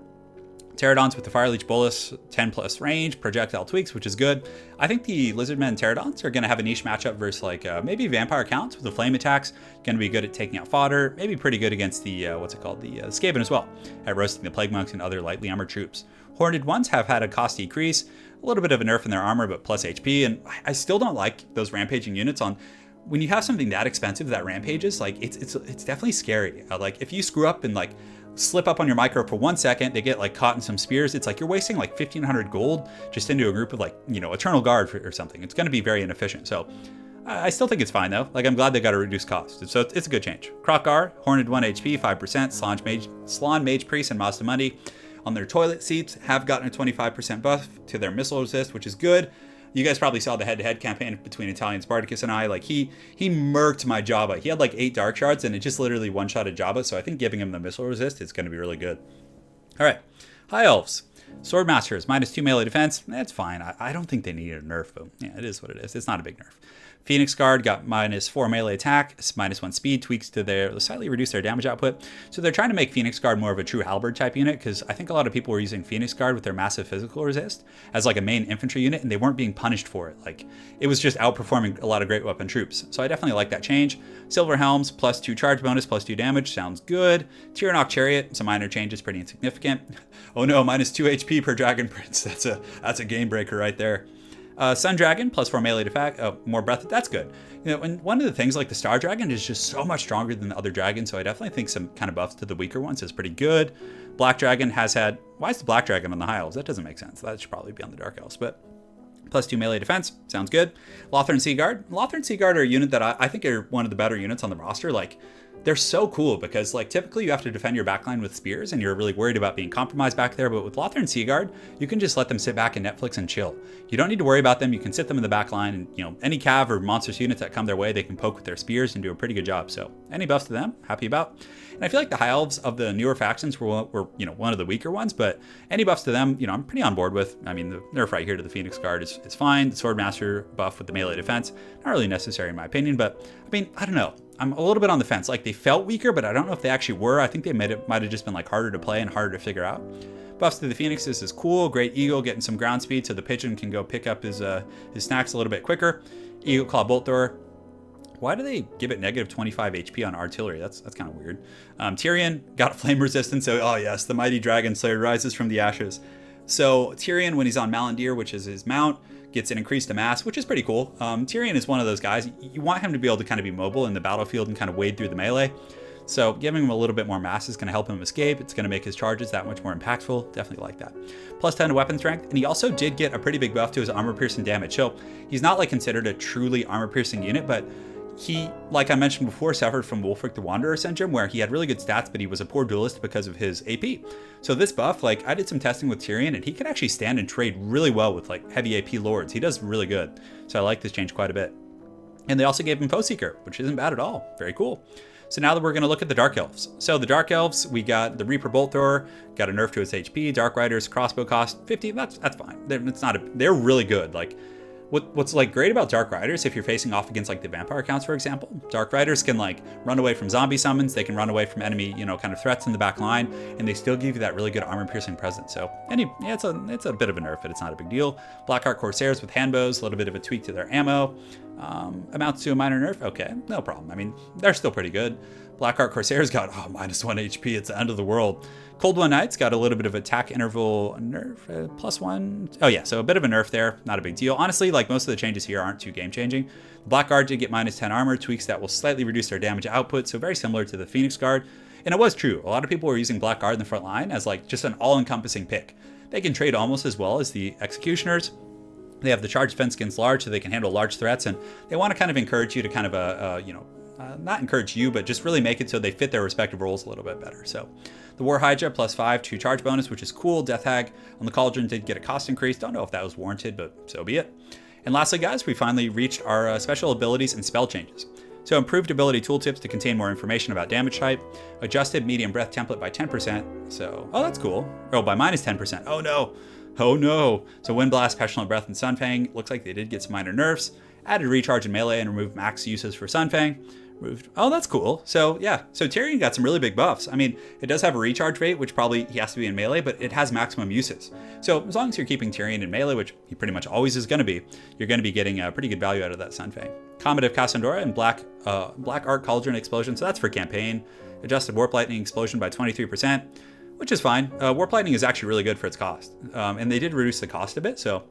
Pterodons with the Fire Leech Bolus, 10 plus range, projectile tweaks, which is good. I think the Lizardmen and Pterodons are going to have a niche matchup versus like maybe Vampire Counts with the flame attacks. Going to be good at taking out fodder, maybe pretty good against the, the Skaven as well, at roasting the Plague Monks and other lightly armored troops. Horned ones have had a cost decrease, a little bit of a nerf in their armor, but plus HP, and I still don't like those rampaging units on. When you have something that expensive that rampages, like it's definitely scary. Like if you screw up and like slip up on your micro for 1 second, they get like caught in some spears. It's like you're wasting like 1,500 gold just into a group of like, you know, Eternal Guard or something. It's going to be very inefficient. So I still think it's fine though. Like I'm glad they got a reduced cost. So it's a good change. Krokgar, Horned 1 HP, 5%. Slann Mage Priest and Mazda Mundi on their toilet seats have gotten a 25% buff to their missile resist, which is good. You guys probably saw the head-to-head campaign between Italian Spartacus and I. Like he murked my Jabba. He had like 8 dark shards and it just literally one-shotted Jabba. So I think giving him the missile resist is going to be really good. All right, High Elves. Swordmasters, -2 melee defense. That's fine. I don't think they needed a nerf, but yeah, it is what it is. It's not a big nerf. Phoenix Guard got -4 melee attack, -1 speed, tweaks to their slightly reduce their damage output. So they're trying to make Phoenix Guard more of a true halberd type unit, because I think a lot of people were using Phoenix Guard with their massive physical resist as like a main infantry unit, and they weren't being punished for it. Like it was just outperforming a lot of great weapon troops. So I definitely like that change. Silver Helms, +2 charge bonus, +2 damage, sounds good. Tyrion Chariot, some minor changes, pretty insignificant. Oh no, -2 HP per Dragon Prince. That's a game breaker right there. Sun Dragon, +4 melee defense, more breath, that's good. You know, and one of the things, like the Star Dragon is just so much stronger than the other dragons, so I definitely think some kind of buffs to the weaker ones is pretty good. Black Dragon has had, why is the Black Dragon on the High Elves? That doesn't make sense. That should probably be on the Dark Elves, but +2 melee defense, sounds good. Lothar and Seaguard. Lothar and Seaguard are a unit that I think are one of the better units on the roster. Like, they're so cool because like typically you have to defend your backline with spears and you're really worried about being compromised back there, but with Lothar and Seaguard, you can just let them sit back and Netflix and chill. You don't need to worry about them. You can sit them in the backline, and you know, any cav or monstrous units that come their way, they can poke with their spears and do a pretty good job. So any buffs to them, happy about. And I feel like the High Elves of the newer factions were you know, one of the weaker ones, but any buffs to them, you know, I'm pretty on board with. I mean, the nerf right here to the Phoenix Guard is fine. The Swordmaster buff with the melee defense, not really necessary in my opinion, but I mean, I don't know. I'm a little bit on the fence. Like they felt weaker, but I don't know if they actually were. I think they might have just been like harder to play and harder to figure out. Buffs to the Phoenixes is cool. Great Eagle getting some ground speed so the Pigeon can go pick up his snacks a little bit quicker. Eagle Claw Bolt Thrower. Why do they give it -25 HP on artillery? That's kind of weird. Tyrion got flame resistance. So, oh yes, the mighty dragon slayer rises from the ashes. So Tyrion, when he's on Malandir, which is his mount, gets an increased to mass, which is pretty cool. Tyrion is one of those guys, you want him to be able to kind of be mobile in the battlefield and kind of wade through the melee. So giving him a little bit more mass is going to help him escape. It's going to make his charges that much more impactful. Definitely like that. +10 to weapon strength. And he also did get a pretty big buff to his armor piercing damage. So he's not like considered a truly armor piercing unit, but he, like I mentioned before, suffered from Wulfric the Wanderer syndrome, where he had really good stats, but he was a poor duelist because of his AP. So this buff, like I did some testing with Tyrion, and he can actually stand and trade really well with like heavy AP lords. He does really good. So I like this change quite a bit. And they also gave him Foe Seeker, which isn't bad at all. Very cool. So now that we're going to look at the Dark Elves. So the Dark Elves, we got the Reaper Bolt Thrower, got a nerf to its HP, Dark Riders, crossbow cost 50. That's fine. They're really good. Like what's like great about Dark Riders, if you're facing off against like the vampire counts, for example, Dark Riders can like run away from zombie summons. They can run away from enemy, kind of threats in the back line, and they still give you that really good armor piercing presence. So it's a bit of a nerf, but it's not a big deal. Blackheart Corsairs with handbows, a little bit of a tweak to their ammo. Amounts to a minor nerf. Okay, no problem. I mean, they're still pretty good. Blackheart Corsairs got -1 HP. It's the end of the world. Cold Knights got a little bit of attack interval nerf, +1. Oh yeah, so a bit of a nerf there. Not a big deal. Honestly, like most of the changes here aren't too game changing. Blackguard did get -10 armor, tweaks that will slightly reduce their damage output, so very similar to the Phoenix Guard. And it was true. A lot of people were using Blackguard in the front line as like just an all-encompassing pick. They can trade almost as well as the Executioners. They have the charge defense against large, so they can handle large threats, and they want to kind of encourage you to kind of, not encourage you, but just really make it so they fit their respective roles a little bit better. So the War Hydra +5 to charge bonus, which is cool. Death Hag on the Cauldron did get a cost increase. Don't know if that was warranted, but so be it. And lastly, guys, we finally reached our special abilities and spell changes. So improved ability tooltips to contain more information about damage type. Adjusted medium breath template by 10%. So, oh, that's cool. Oh, by -10%. Oh no. Oh no. So Wind Blast, Pestilent Breath, and Sunfang. Looks like they did get some minor nerfs. Added recharge in melee and removed max uses for Sunfang. Oh, that's cool. So yeah, so Tyrion got some really big buffs. I mean, it does have a recharge rate, which probably he has to be in melee, but it has maximum uses. So as long as you're keeping Tyrion in melee, which he pretty much always is going to be, you're going to be getting a pretty good value out of that Sunfang. Comet of Cassandra and Blackheart Cauldron Explosion. So that's for campaign. Adjusted Warp Lightning Explosion by 23%, which is fine. Warp Lightning is actually really good for its cost. And they did reduce the cost a bit, so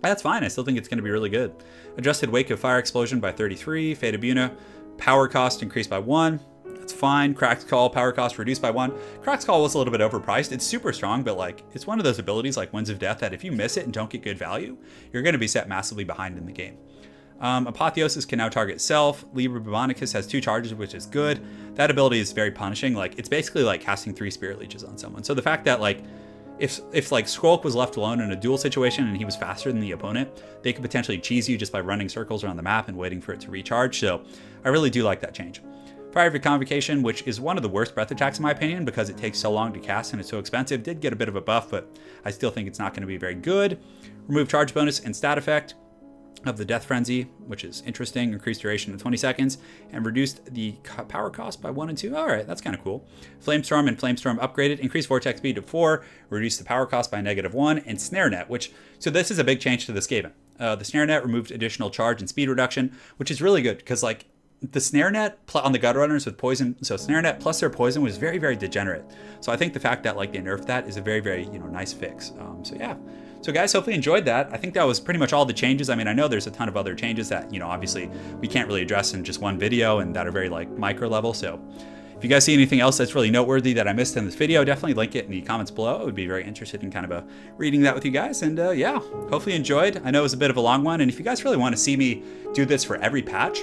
that's fine. I still think it's going to be really good. Adjusted Wake of Fire Explosion by 33. Fate of Buna. Power cost increased by 1. That's fine. Cracked Call, power cost reduced by 1. Cracked Call was a little bit overpriced. It's super strong, but like it's one of those abilities like Winds of Death that if you miss it and don't get good value, you're going to be set massively behind in the game. Apotheosis can now target self. Rebalanced has 2 charges, which is good. That ability is very punishing. Like it's basically like casting 3 Spirit Leeches on someone. So the fact that like if like Skrulk was left alone in a duel situation and he was faster than the opponent, they could potentially cheese you just by running circles around the map and waiting for it to recharge. So I really do like that change. Private Convocation, which is one of the worst breath attacks in my opinion because it takes so long to cast and it's so expensive, did get a bit of a buff, but I still think it's not going to be very good. Remove charge bonus and stat effect of the Death Frenzy, which is interesting, increased duration to 20 seconds, and reduced the power cost by 1 and 2. All right, that's kind of cool. Flamestorm and Flamestorm upgraded, increased vortex speed to 4, reduced the power cost by -1, and Snare Net, so this is a big change to the Skaven. The Snare Net removed additional charge and speed reduction, which is really good, because like, the Snare Net on the Gut Runners with poison, so Snare Net plus their poison was very, very degenerate. So I think the fact that like they nerfed that is a very, very, nice fix. So yeah. So guys, hopefully you enjoyed that. I think that was pretty much all the changes. I mean, I know there's a ton of other changes that, obviously we can't really address in just one video and that are very like micro level. So if you guys see anything else that's really noteworthy that I missed in this video, definitely link it in the comments below. I would be very interested in kind of reading that with you guys. And yeah, hopefully you enjoyed. I know it was a bit of a long one. And if you guys really want to see me do this for every patch,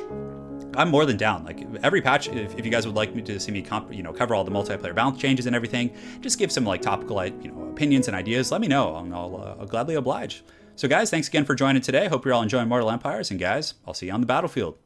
I'm more than down. Like every patch, if you guys would like me to see me cover all the multiplayer balance changes and everything, just give some like topical opinions and ideas, let me know, and I'll gladly oblige. So guys, thanks again for joining today. Hope you're all enjoying Mortal Empires, and guys, I'll see you on the battlefield.